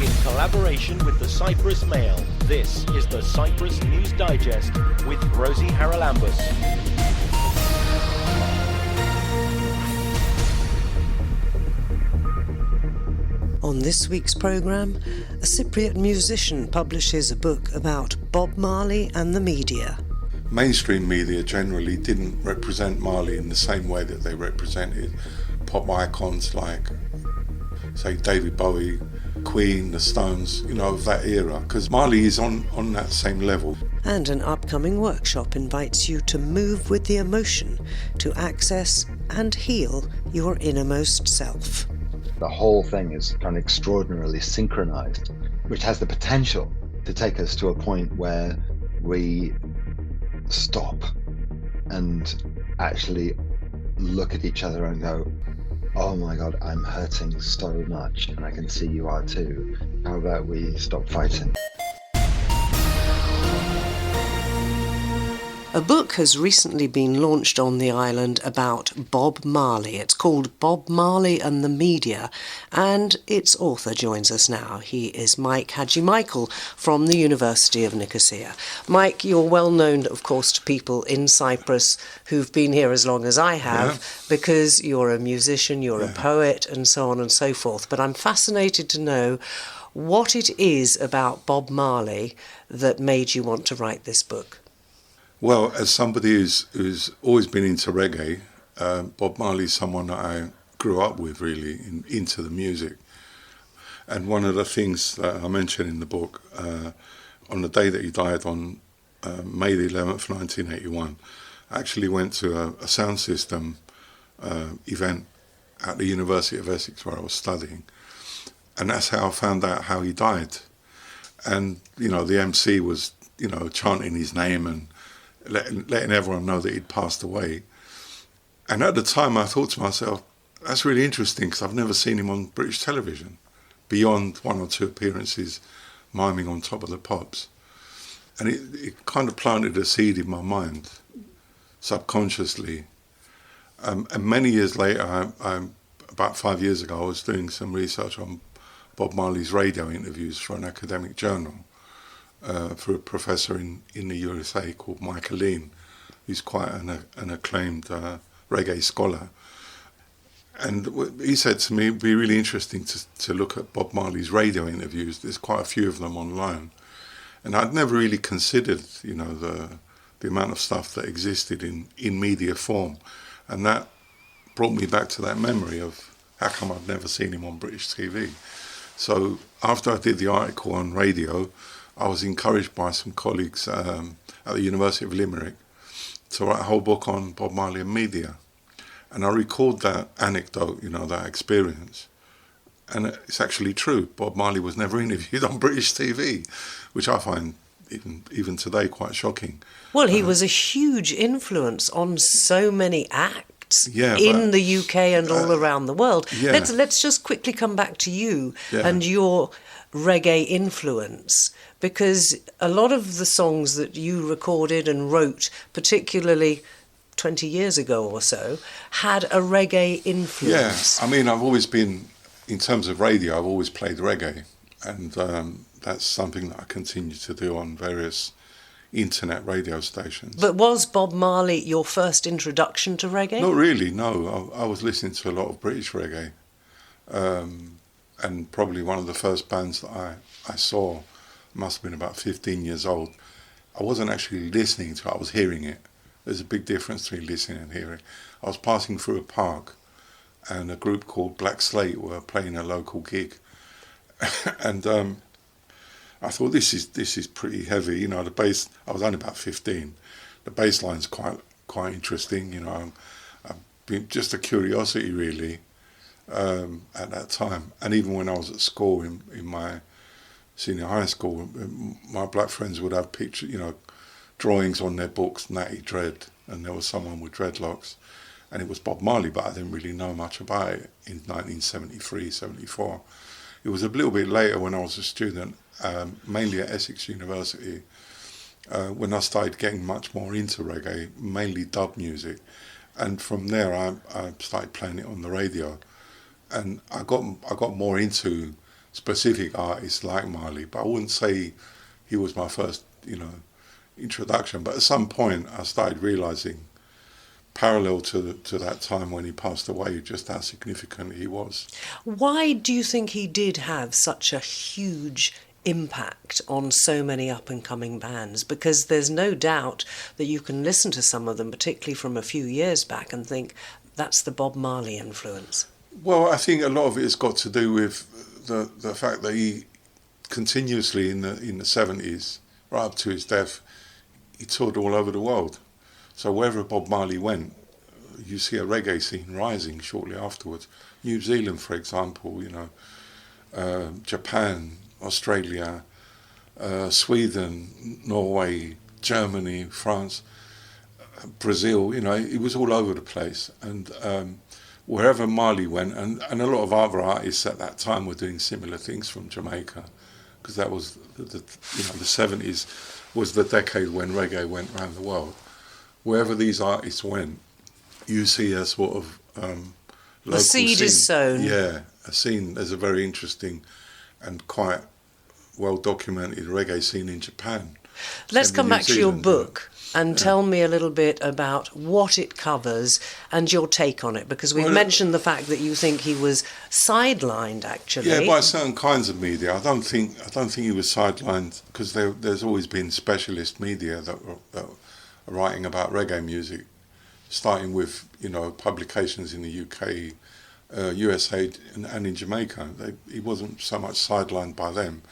in collaboration with the Cyprus Mail. This is the Cyprus News Digest with Rosie Haralambous. On this week's programme, a Cypriot musician publishes a book about Bob Marley and the media. Mainstream media generally didn't represent Marley in the same way that they represented pop icons like, say, David Bowie, Queen, the Stones, of that era, because Marley is on that same level. And an upcoming workshop invites you to move with the emotion, to access and heal your innermost self. The whole thing is kind of extraordinarily synchronized, which has the potential to take us to a point where we stop and actually look at each other and go, oh my God, I'm hurting so much and I can see you are too. How about we stop fighting? A book has recently been launched on the island about Bob Marley. It's called Bob Marley and the Media, and its author joins us now. He is Mike Hadji-Michael from the University of Nicosia. Mike, you're well known, of course, to people in Cyprus who've been here as long as I have, because you're a musician, you're a poet, and so on and so forth. But I'm fascinated to know what it is about Bob Marley that made you want to write this book. Well, as somebody who's always been into reggae, Bob Marley is someone that I grew up with, really, into the music. And one of the things that I mentioned in the book, on the day that he died on May the 11th, 1981, I actually went to a sound system event at the University of Essex where I was studying. And that's how I found out how he died. And, the MC was, chanting his name and letting everyone know that he'd passed away. And at the time I thought to myself, that's really interesting because I've never seen him on British television beyond one or two appearances miming on Top of the Pops. And it kind of planted a seed in my mind subconsciously. And many years later, about 5 years ago, I was doing some research on Bob Marley's radio interviews for an academic journal. For a professor in the USA called Michael Lean, who's quite an acclaimed reggae scholar. And he said to me, it'd be really interesting to look at Bob Marley's radio interviews. There's quite a few of them online. And I'd never really considered, the amount of stuff that existed in media form. And that brought me back to that memory of how come I'd never seen him on British TV. So after I did the article on radio, I was encouraged by some colleagues at the University of Limerick to write a whole book on Bob Marley and media. And I recalled that anecdote, that experience. And it's actually true. Bob Marley was never interviewed on British TV, which I find even today quite shocking. Well, he was a huge influence on so many acts in the UK and all around the world. Yeah. Let's just quickly come back to you and your reggae influence, because a lot of the songs that you recorded and wrote, particularly 20 years ago or so, had a reggae influence. Yeah, I've always been, in terms of radio, I've always played reggae, and that's something that I continue to do on various internet radio stations. But was Bob Marley your first introduction to reggae? Not really, no. I was listening to a lot of British reggae. And probably one of the first bands that I saw must have been about 15 years old. I wasn't actually listening to it, I was hearing it. There's a big difference between listening and hearing. I was passing through a park and a group called Black Slate were playing a local gig. And I thought, this is pretty heavy. The bass, I was only about 15. The bass line's quite interesting, just a curiosity really. At that time, and even when I was at school in my senior high school, my black friends would have pictures, drawings on their books, Natty Dread, and there was someone with dreadlocks, and it was Bob Marley, but I didn't really know much about it in 1973, 74. It was a little bit later when I was a student, mainly at Essex University, when I started getting much more into reggae, mainly dub music, and from there I started playing it on the radio. And I got more into specific artists like Marley, but I wouldn't say he was my first, introduction. But at some point, I started realising, parallel to that time when he passed away, just how significant he was. Why do you think he did have such a huge impact on so many up-and-coming bands? Because there's no doubt that you can listen to some of them, particularly from a few years back, and think that's the Bob Marley influence. Well, I think a lot of it has got to do with the fact that he continuously in the 70s, right up to his death, he toured all over the world. So wherever Bob Marley went, you see a reggae scene rising shortly afterwards. New Zealand, for example, Japan, Australia, Sweden, Norway, Germany, France, Brazil, it was all over the place. And wherever Marley went, and a lot of other artists at that time were doing similar things from Jamaica, because that was, the 70s was the decade when reggae went around the world. Wherever these artists went, you see a sort of local the seed scene. is sown. Yeah, a scene. There's a very interesting and quite well-documented reggae scene in Japan. Let's come back to your Zealand, book and tell me a little bit about what it covers and your take on it, because we've mentioned the fact that you think he was sidelined, actually. Yeah, by certain kinds of media. I don't think he was sidelined, because there's always been specialist media that are writing about reggae music, starting with publications in the UK, USA, and in Jamaica. He wasn't so much sidelined by them.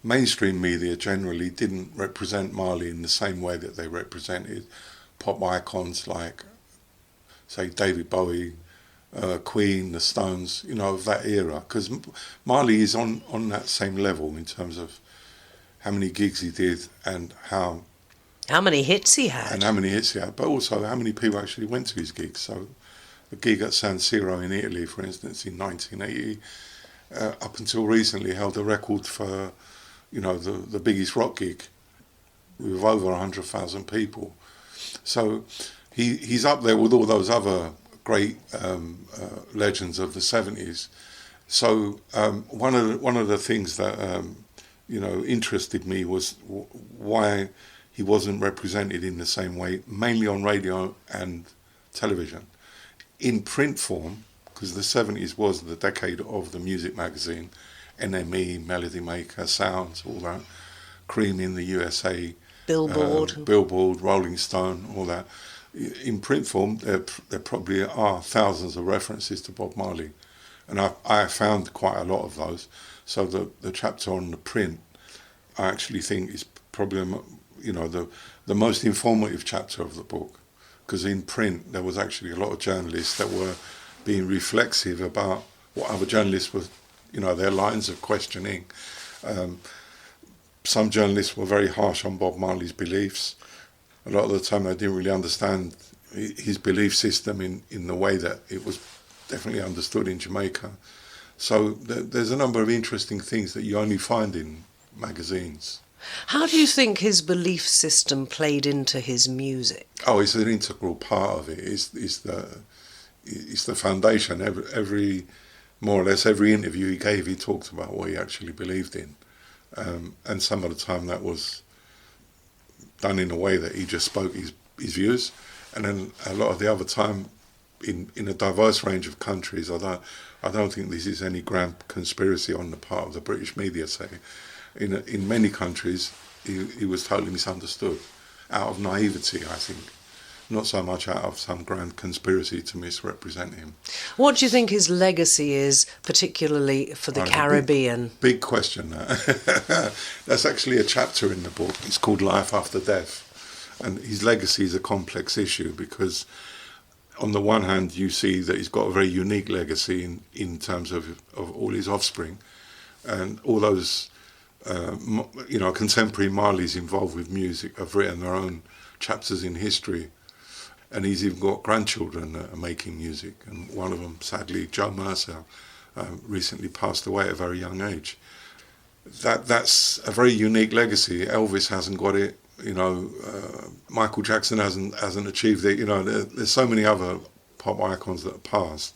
Mainstream media generally didn't represent Marley in the same way that they represented pop icons like, say, David Bowie, Queen, the Stones, of that era. Because Marley is on that same level in terms of how many gigs he did and how many hits he had. But also how many people actually went to his gigs. So the gig at San Siro in Italy, for instance, in 1980, up until recently held a record for the biggest rock gig with over 100,000 people. So he's up there with all those other great legends of the 70s. So one of the things that interested me was why he wasn't represented in the same way, mainly on radio and television. In print form, because the 70s was the decade of the music magazine, NME, Melody Maker, Sounds, all that, Cream in the USA, Billboard, Rolling Stone, all that. In print form, there probably are thousands of references to Bob Marley, and I found quite a lot of those. So the chapter on the print, I actually think is probably the most informative chapter of the book, because in print there was actually a lot of journalists that were being reflexive about what other journalists were, their lines of questioning. Some journalists were very harsh on Bob Marley's beliefs. A lot of the time they didn't really understand his belief system in the way that it was definitely understood in Jamaica. So there's a number of interesting things that you only find in magazines. How do you think his belief system played into his music? Oh, it's an integral part of it. It's the foundation. Every more or less every interview he gave, he talked about what he actually believed in, and some of the time that was done in a way that he just spoke his views, and then a lot of the other time, in a diverse range of countries, I don't think this is any grand conspiracy on the part of the British media. Say, in many countries, he was totally misunderstood, out of naivety, I think. Not so much out of some grand conspiracy to misrepresent him. What do you think his legacy is, particularly for the Caribbean? Big question, that. That's actually a chapter in the book. It's called Life After Death. And his legacy is a complex issue because on the one hand, you see that he's got a very unique legacy in terms of all his offspring. And all those, contemporary Marleys involved with music have written their own chapters in history. And he's even got grandchildren that are making music. And one of them, sadly, Joe Mercer, recently passed away at a very young age. That's a very unique legacy. Elvis hasn't got it. Michael Jackson hasn't achieved it. There's so many other pop icons that have passed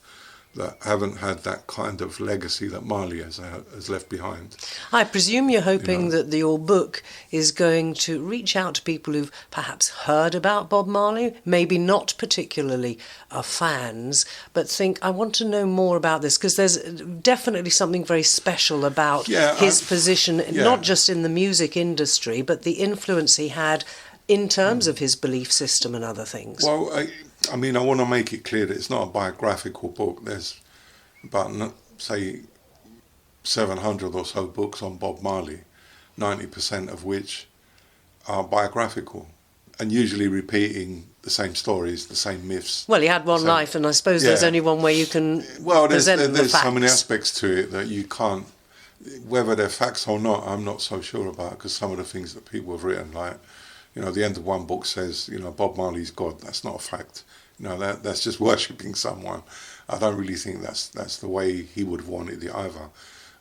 that haven't had that kind of legacy that Marley has left behind. I presume you're hoping You know. that your book is going to reach out to people who've perhaps heard about Bob Marley, maybe not particularly are fans, but think, I want to know more about this, because there's definitely something very special about his position, not just in the music industry, but the influence he had in terms of his belief system and other things. Well, I mean, I want to make it clear that it's not a biographical book. There's about, say, 700 or so books on Bob Marley, 90% of which are biographical and usually repeating the same stories, the same myths. Well, he had one life, and I suppose there's only one way you can present the there's facts. so many aspects to it that you can't, whether they're facts or not, I'm not so sure about, because some of the things that people have written, like, the end of one book says, Bob Marley's God. That's not a fact. That's just worshipping someone. I don't really think that's the way he would have wanted it either.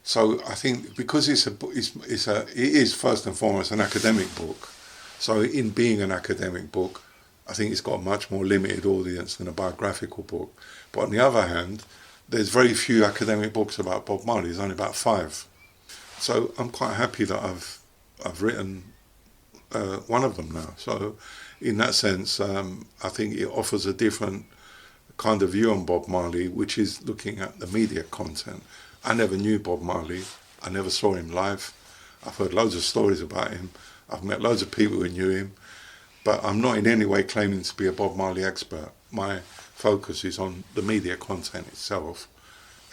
So I think because it is first and foremost an academic book. So in being an academic book, I think it's got a much more limited audience than a biographical book. But on the other hand, there's very few academic books about Bob Marley. There's only about 5. So I'm quite happy that I've written one of them now. So in that sense, I think it offers a different kind of view on Bob Marley, which is looking at the media content. I never knew Bob Marley. I never saw him live. I've heard loads of stories about him. I've met loads of people who knew him, but I'm not in any way claiming to be a Bob Marley expert. My focus is on the media content itself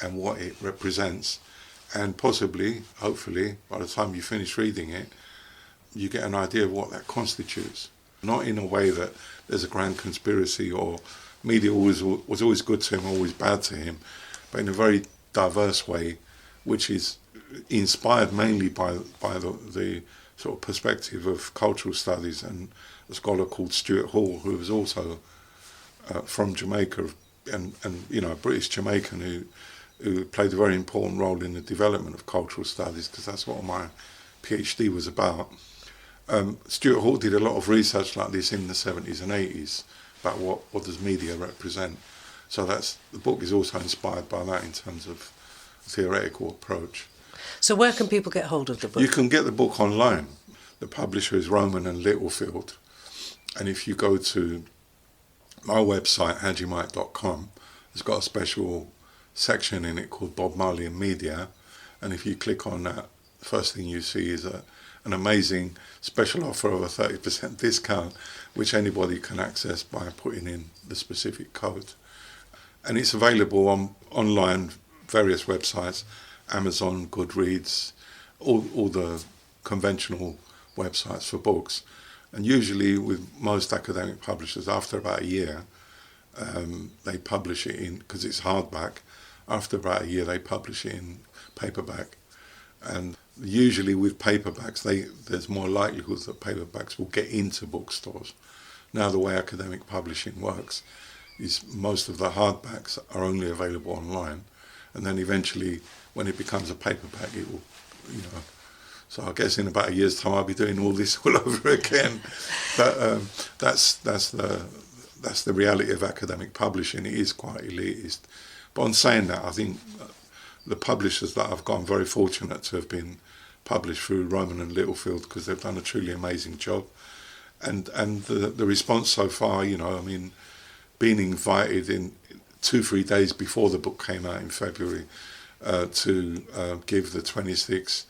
and what it represents. And possibly, hopefully, by the time you finish reading it, you get an idea of what that constitutes. Not in a way that there's a grand conspiracy or media was always good to him, always bad to him, but in a very diverse way, which is inspired mainly by the sort of perspective of cultural studies and a scholar called Stuart Hall, who was also from Jamaica and a British Jamaican who played a very important role in the development of cultural studies, because that's what my PhD was about. Stuart Hall did a lot of research like this in the 70s and 80s about what does media represent. So the book is also inspired by that in terms of a theoretical approach. So where can people get hold of the book? You can get the book online. The publisher is Rowman and Littlefield. And if you go to my website, hadjimike.com, it's got a special section in it called Bob Marley and Media. And if you click on that, the first thing you see is an amazing special offer of a 30% discount, which anybody can access by putting in the specific code. And it's available on online, various websites, Amazon, Goodreads, all the conventional websites for books. And usually with most academic publishers, after about a year, they publish it in, because it's hardback, after about a year they publish it in paperback. And usually with paperbacks, there's more likelihood that paperbacks will get into bookstores. Now the way academic publishing works is most of the hardbacks are only available online, and then eventually when it becomes a paperback it will, so I guess in about a year's time I'll be doing all this all over again. But that's the reality of academic publishing. It is quite elitist. But on saying that, I think the publishers that I've got, I'm very fortunate to have been published through Rowman and Littlefield, because they've done a truly amazing job. And the response so far, being invited in 2-3 days before the book came out in February to give the 26th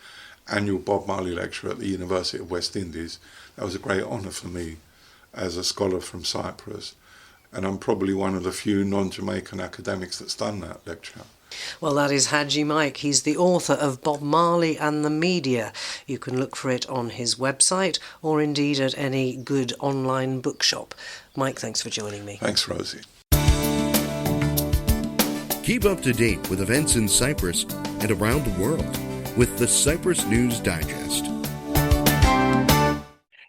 annual Bob Marley lecture at the University of West Indies, that was a great honour for me as a scholar from Cyprus. And I'm probably one of the few non-Jamaican academics that's done that lecture. Well, that is Haji Mike. He's the author of Bob Marley and the Media. You can look for it on his website or indeed at any good online bookshop. Mike, thanks for joining me. Thanks, Rosie. Keep up to date with events in Cyprus and around the world with the Cyprus News Digest.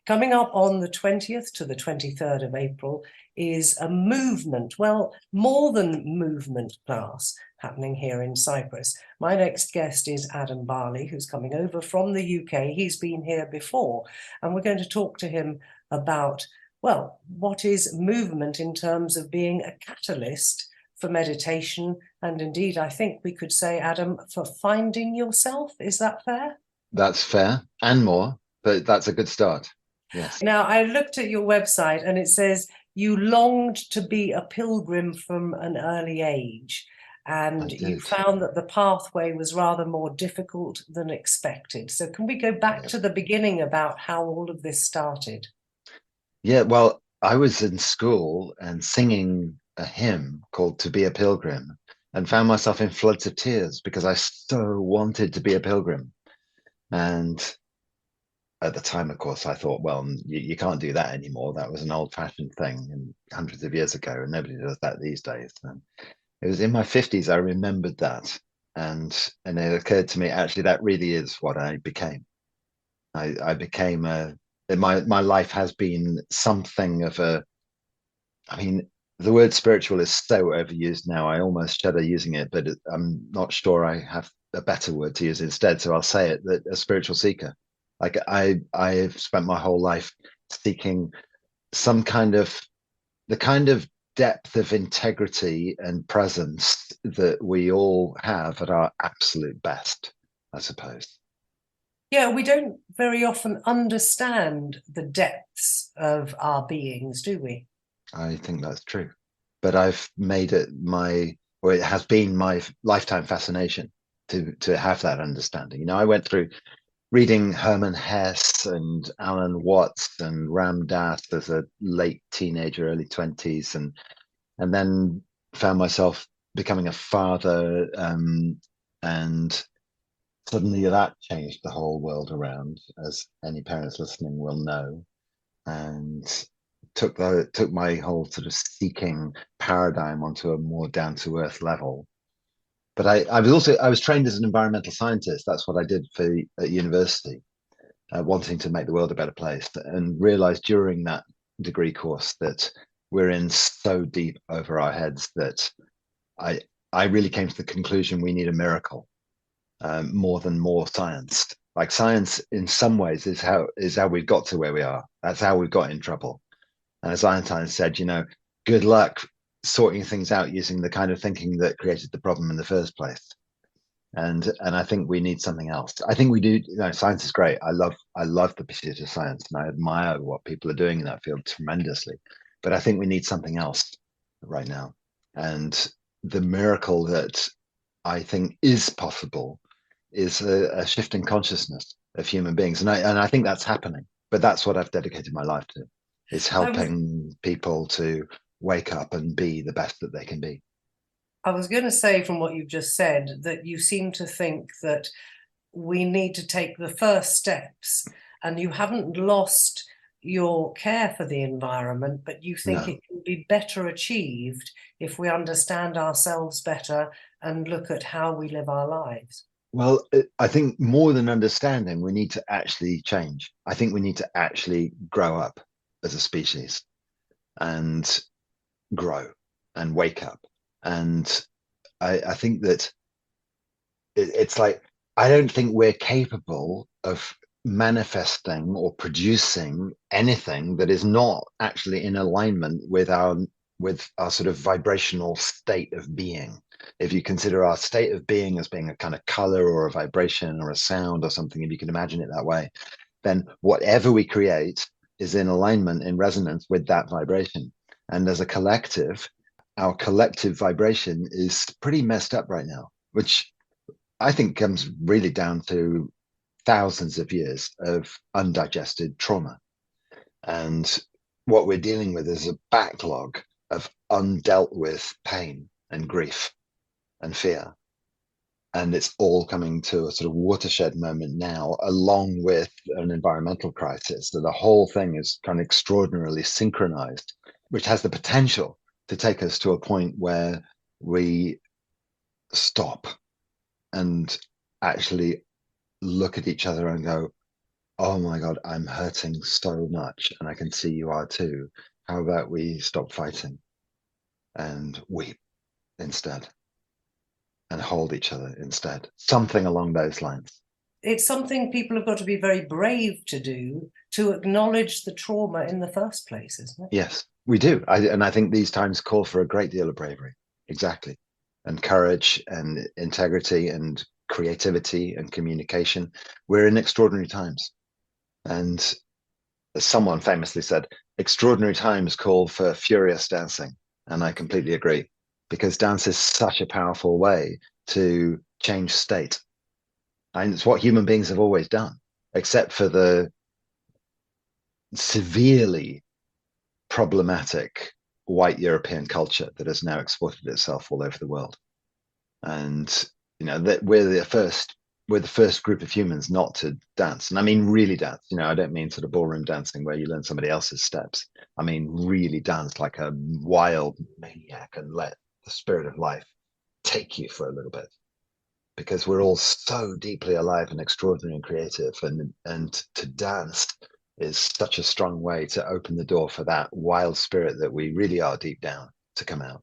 Coming up on the 20th to the 23rd of April is a movement, well, more than movement class happening here in Cyprus. My next guest is Adam Barley, who's coming over from the UK. He's been here before, and we're going to talk to him about, well, what is movement in terms of being a catalyst for meditation, and indeed, I think we could say, Adam, for finding yourself. Is that fair? That's fair and more, but that's a good start. Yes. Now, I looked at your website and it says you longed to be a pilgrim from an early age, and you found that the pathway was rather more difficult than expected. So can we go back to the beginning about how all of this started? Yeah, well, I was in school and singing a hymn called To Be a Pilgrim, and found myself in floods of tears because I so wanted to be a pilgrim. And at the time, of course, I thought, well, you can't do that anymore. That was an old-fashioned thing hundreds of years ago, and nobody does that these days. And it was in my 50s I remembered that, and it occurred to me, actually, that really is what I became. I became my life has been something of a, I mean, the word spiritual is so overused now, I almost shudder using it, but I'm not sure I have a better word to use instead, so I'll say it, that a spiritual seeker. Like I've spent my whole life seeking some kind of, the kind of depth of integrity and presence that we all have at our absolute best, I suppose. Yeah, we don't very often understand the depths of our beings, do we? I think that's true. But I've made it it has been my lifetime fascination to have that understanding. You know, I went through reading Herman Hesse and Alan Watts and Ram Dass as a late teenager, early 20s, and then found myself becoming a father, and suddenly that changed the whole world around, as any parents listening will know, and took my whole sort of seeking paradigm onto a more down-to-earth level. But I was trained as an environmental scientist. That's what I did at university, wanting to make the world a better place, and realized during that degree course that we're in so deep over our heads that I really came to the conclusion we need a miracle, more than more science. Like science, in some ways, is how we've got to where we are. That's how we've got in trouble. And as Einstein said, you know, good luck sorting things out using the kind of thinking that created the problem in the first place. And I think we need something else. I think we do. You know, science is great. I love the pursuit of science, and I admire what people are doing in that field tremendously. But I think we need something else right now. And the miracle that I think is possible is a shift in consciousness of human beings, and I think that's happening. But that's what I've dedicated my life to, is helping people to wake up and be the best that they can be. I was going to say, from what you've just said, that you seem to think that we need to take the first steps, and you haven't lost your care for the environment, but you think it can be better achieved if we understand ourselves better and look at how we live our lives. Well, I think more than understanding, we need to actually change. I think we need to actually grow up as a species and grow and wake up. And I think that it's like, I don't think we're capable of manifesting or producing anything that is not actually in alignment with our sort of vibrational state of being. If you consider our state of being as being a kind of color or a vibration or a sound or something, if you can imagine it that way, then whatever we create is in alignment, in resonance with that vibration. And as a collective, our collective vibration is pretty messed up right now, which I think comes really down to thousands of years of undigested trauma. And what we're dealing with is a backlog of undealt with pain and grief and fear. And it's all coming to a sort of watershed moment now, along with an environmental crisis. So the whole thing is kind of extraordinarily synchronized, which has the potential to take us to a point where we stop and actually look at each other and go, oh my God, I'm hurting so much, and I can see you are too. How about we stop fighting and weep instead and hold each other instead? Something along those lines. It's something people have got to be very brave to do, to acknowledge the trauma in the first place, isn't it? Yes, we do. And I think these times call for a great deal of bravery. exactly. And courage and integrity and creativity and communication. We're in extraordinary times. And as someone famously said, extraordinary times call for furious dancing. And I completely agree, because dance is such a powerful way to change state. And it's what human beings have always done, except for the severely problematic white European culture that has now exported itself all over the world. And that we're the first group of humans not to dance. And I mean really dance. I don't mean sort of ballroom dancing where you learn somebody else's steps. I mean really dance like a wild maniac and let the spirit of life take you for a little bit. Because we're all so deeply alive and extraordinary and creative, and to dance is such a strong way to open the door for that wild spirit that we really are deep down to come out.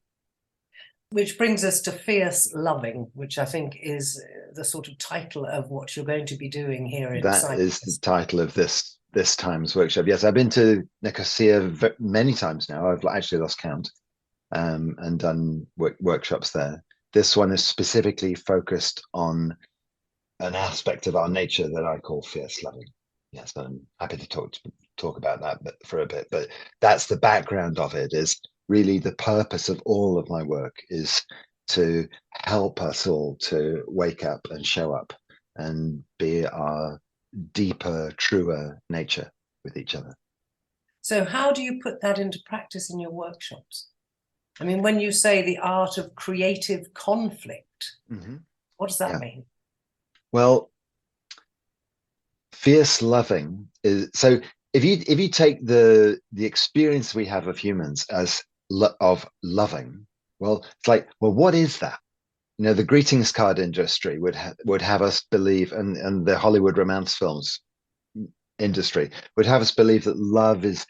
Which brings us to Fierce Loving, which I think is the sort of title of what you're going to be doing here in Cyprus. That is the title of this time's workshop. Yes, I've been to Nicosia many times now. I've actually lost count, and done workshops there. This one is specifically focused on an aspect of our nature that I call fierce loving. Yes, I'm happy to talk about that for a bit. But that's the background of it. Is really the purpose of all of my work is to help us all to wake up and show up and be our deeper, truer nature with each other. So how do you put that into practice in your workshops? I mean, when you say the art of creative conflict, what does that mean? Well, fierce loving is, so if you take the experience we have of humans as of loving, well, it's like, well, what is that? The greetings card industry would have us believe, and the Hollywood romance films industry would have us believe that love is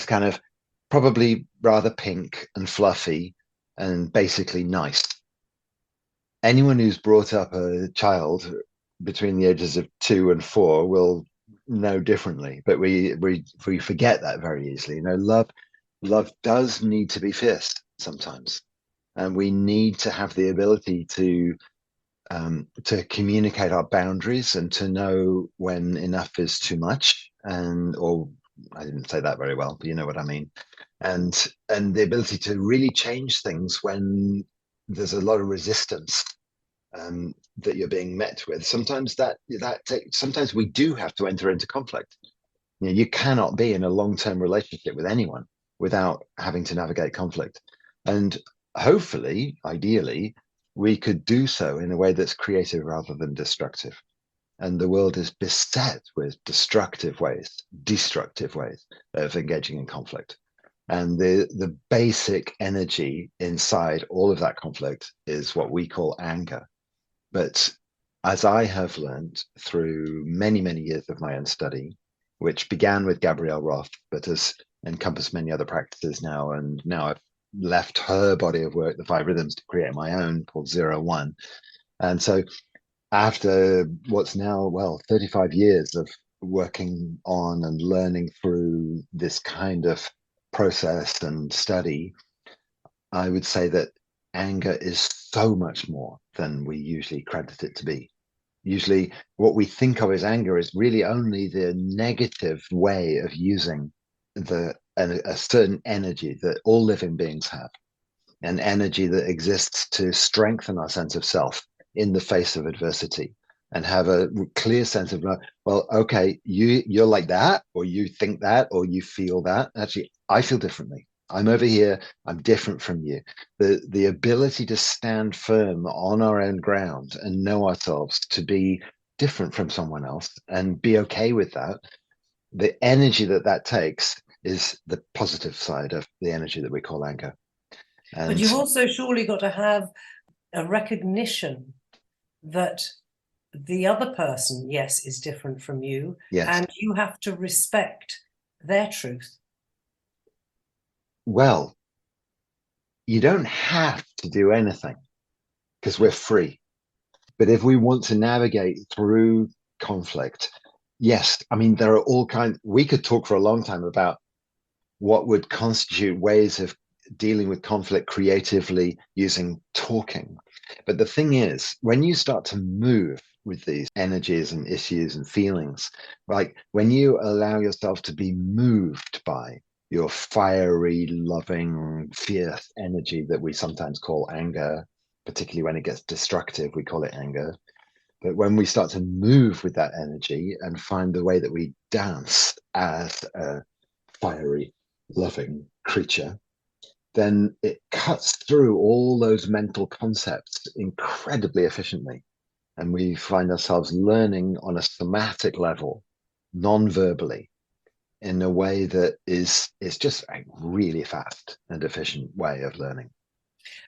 kind of probably rather pink and fluffy and basically nice. Anyone who's brought up a child between the ages of 2 and 4 will know differently, but we forget that very easily. Love does need to be fierce sometimes, and we need to have the ability to communicate our boundaries and to know when enough is too much, or I didn't say that very well, but you know what I mean. And the ability to really change things when there's a lot of resistance that you're being met with. Sometimes sometimes we do have to enter into conflict. You cannot be in a long-term relationship with anyone without having to navigate conflict. And hopefully, ideally, we could do so in a way that's creative rather than destructive. And the world is beset with destructive ways of engaging in conflict. And the basic energy inside all of that conflict is what we call anger. But as I have learned through many, many years of my own study, which began with Gabrielle Roth, but has encompassed many other practices now, and now I've left her body of work, the 5 rhythms, to create my own called 01. And so after what's now, 35 years of working on and learning through this kind of process and study, I would say that anger is so much more than we usually credit it to be. Usually what we think of as anger is really only the negative way of using a certain energy that all living beings have, an energy that exists to strengthen our sense of self in the face of adversity, and have a clear sense of, well, okay, you're like that, or you think that, or you feel that. Actually, I feel differently. I'm over here. I'm different from you. The ability to stand firm on our own ground and know ourselves to be different from someone else and be okay with that. The energy that takes is the positive side of the energy that we call anger. But you've also surely got to have a recognition that the other person, yes, is different from you, yes, and you have to respect their truth. Well, you don't have to do anything because we're free. But if we want to navigate through conflict, yes, I mean, there are all kinds. We could talk for a long time about what would constitute ways of dealing with conflict creatively using talking. But the thing is, when you start to move with these energies and issues and feelings, like when you allow yourself to be moved by your fiery, loving, fierce energy that we sometimes call anger, particularly when it gets destructive, we call it anger. But when we start to move with that energy and find the way that we dance as a fiery, loving creature, then it cuts through all those mental concepts incredibly efficiently. And we find ourselves learning on a somatic level, non-verbally, in a way that is just a really fast and efficient way of learning.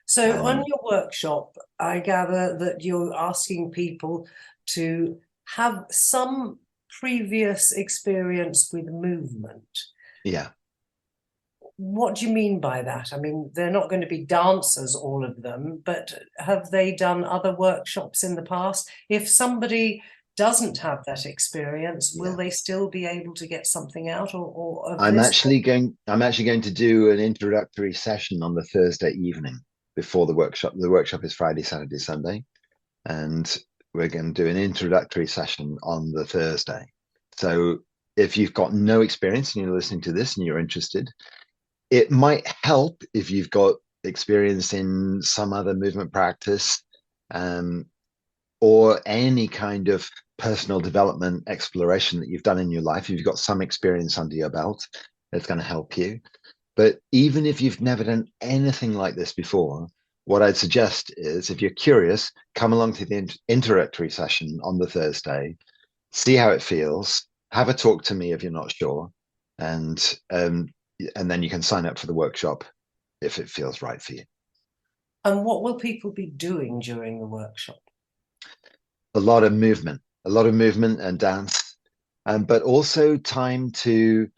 So on your workshop, I gather that you're asking people to have some previous experience with movement. Yeah. What do you mean by that? I mean, they're not going to be dancers, all of them, but have they done other workshops in the past? If somebody doesn't have that experience, will they still be able to get something out? Or I'm actually going to do an introductory session on the Thursday evening before the workshop. The workshop is Friday, Saturday, Sunday, and we're going to do an introductory session on the Thursday. So if you've got no experience and you're listening to this and you're interested, it might help if you've got experience in some other movement practice, or any kind of personal development exploration that you've done in your life. If you've got some experience under your belt, it's going to help you. But even if you've never done anything like this before, what I'd suggest is, if you're curious, come along to the introductory session on the Thursday, see how it feels, have a talk to me if you're not sure, and then you can sign up for the workshop if it feels right for you. And what will people be doing during the workshop? A lot of movement and dance, but also time to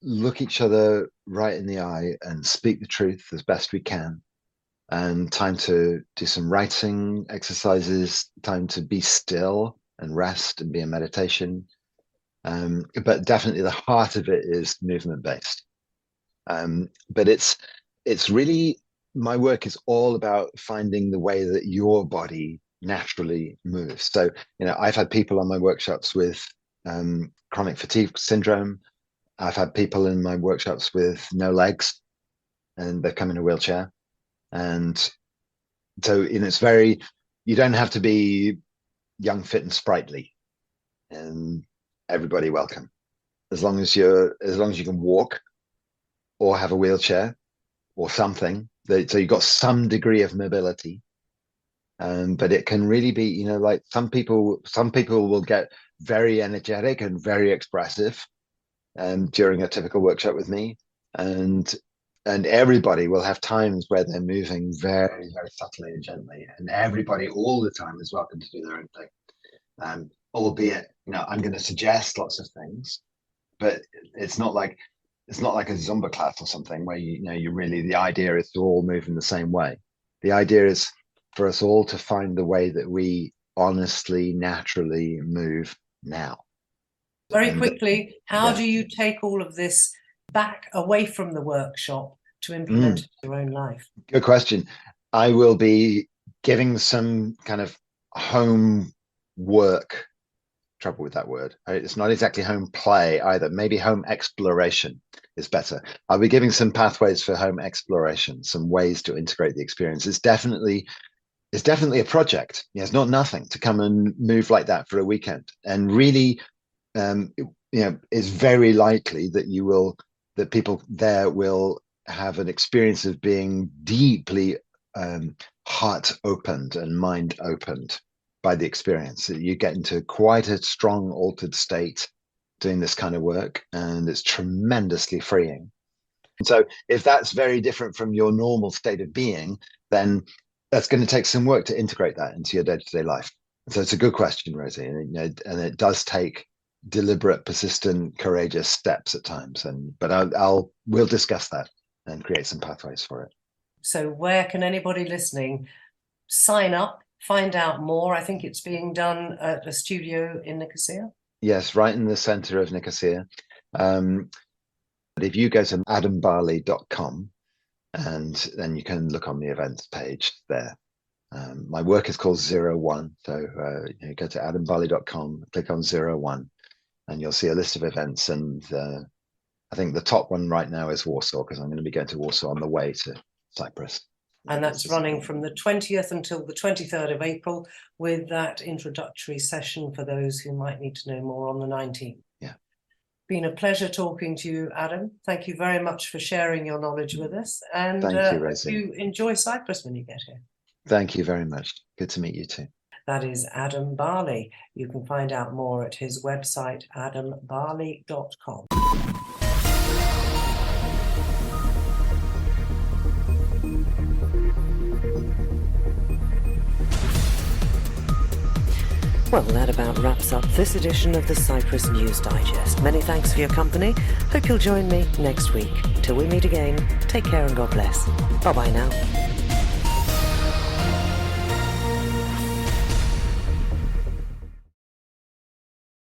look each other right in the eye and speak the truth as best we can, and time to do some writing exercises, time to be still and rest and be in meditation. But definitely the heart of it is movement based. But it's really, my work is all about finding the way that your body naturally moves. So, I've had people on my workshops with chronic fatigue syndrome. I've had people in my workshops with no legs and they come in a wheelchair. And so, it's very, you don't have to be young, fit and sprightly, and everybody welcome. As long as you can walk or have a wheelchair or something, so you've got some degree of mobility. But it can really be, like some people will get very energetic and very expressive during a typical workshop with me. And everybody will have times where they're moving very, very subtly and gently. And everybody all the time is welcome to do their own thing. Albeit, I'm going to suggest lots of things, but it's not like a Zumba class or something where you really, the idea is to all move in the same way. The idea is for us all to find the way that we honestly, naturally move now. Very quickly, how do you take all of this back away from the workshop to implement it in your own life? Good question. I will be giving some kind of home work. Trouble with that word. It's not exactly home play either. Maybe home exploration is better. I'll be giving some pathways for home exploration, some ways to integrate the experience. It's definitely a project. It's not nothing to come and move like that for a weekend. And really, it's very likely that people there will have an experience of being deeply heart opened and mind opened by the experience. You get into quite a strong altered state doing this kind of work, and it's tremendously freeing. So if that's very different from your normal state of being, then that's going to take some work to integrate that into your day-to-day life. So it's a good question, Rosie, and it does take deliberate, persistent, courageous steps at times. But we'll discuss that and create some pathways for it. So where can anybody listening sign up, find out more? I think it's being done at a studio in Nicosia. Yes, right in the center of Nicosia. But if you go to adambarley.com, and then you can look on the events page there. My work is called 01, so go to adambarley.com, click on 01, and you'll see a list of events. And I think the top one right now is Warsaw, because I'm going to be going to Warsaw on the way to Cyprus. And that's running from the 20th until the 23rd of April, with that introductory session for those who might need to know more on the 19th. Yeah. Been a pleasure talking to you, Adam. Thank you very much for sharing your knowledge with us. And thank you, Rosie. you enjoy Cyprus when you get here. Thank you very much. Good to meet you too. That is Adam Barley. You can find out more at his website, adambarley.com. Well, that about wraps up this edition of the Cyprus News Digest. Many thanks for your company. Hope you'll join me next week. Till we meet again, take care and God bless. Bye-bye now.